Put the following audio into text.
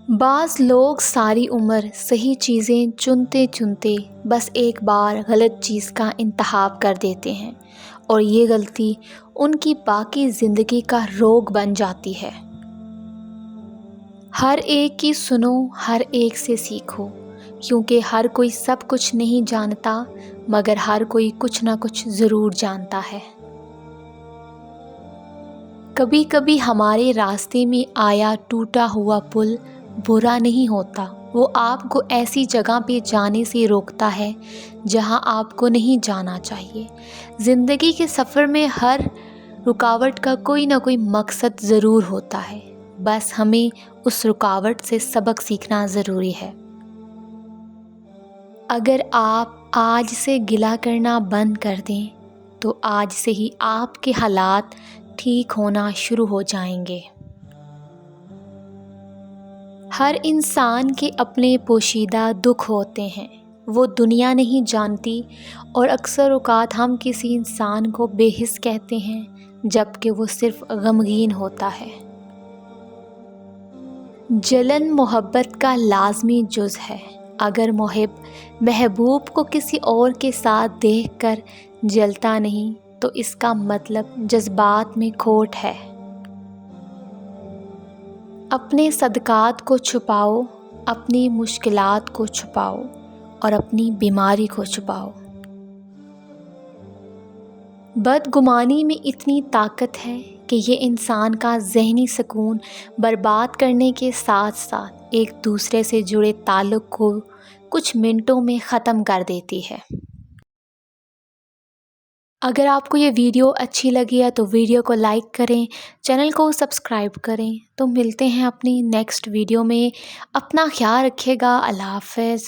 بعض لوگ ساری عمر صحیح چیزیں چنتے چنتے بس ایک بار غلط چیز کا انتخاب کر دیتے ہیں اور یہ غلطی ان کی باقی زندگی کا روگ بن جاتی ہے۔ ہر ایک کی سنو، ہر ایک سے سیکھو، کیونکہ ہر کوئی سب کچھ نہیں جانتا مگر ہر کوئی کچھ نہ کچھ ضرور جانتا ہے۔ کبھی کبھی ہمارے راستے میں آیا ٹوٹا ہوا پل برا نہیں ہوتا، وہ آپ کو ایسی جگہ پہ جانے سے روکتا ہے جہاں آپ کو نہیں جانا چاہیے۔ زندگی کے سفر میں ہر رکاوٹ کا کوئی نہ کوئی مقصد ضرور ہوتا ہے، بس ہمیں اس رکاوٹ سے سبق سیکھنا ضروری ہے۔ اگر آپ آج سے گلہ کرنا بند کر دیں تو آج سے ہی آپ کے حالات ٹھیک ہونا شروع ہو جائیں گے۔ ہر انسان کے اپنے پوشیدہ دکھ ہوتے ہیں، وہ دنیا نہیں جانتی، اور اکثر اوقات ہم کسی انسان کو بے حس کہتے ہیں جبکہ وہ صرف غمگین ہوتا ہے۔ جلن محبت کا لازمی جز ہے۔ اگر محبوب کو کسی اور کے ساتھ دیکھ کر جلتا نہیں تو اس کا مطلب جذبات میں کھوٹ ہے۔ اپنے صدقات کو چھپاؤ، اپنی مشکلات کو چھپاؤ اور اپنی بیماری کو چھپاؤ۔ بدگمانی میں اتنی طاقت ہے کہ یہ انسان کا ذہنی سکون برباد کرنے کے ساتھ ساتھ ایک دوسرے سے جڑے تعلق کو کچھ منٹوں میں ختم کر دیتی ہے۔ اگر آپ کو یہ ویڈیو اچھی لگی ہے تو ویڈیو کو لائک کریں، چینل کو سبسکرائب کریں۔ تو ملتے ہیں اپنی نیکسٹ ویڈیو میں۔ اپنا خیال رکھیے گا۔ اللہ حافظ۔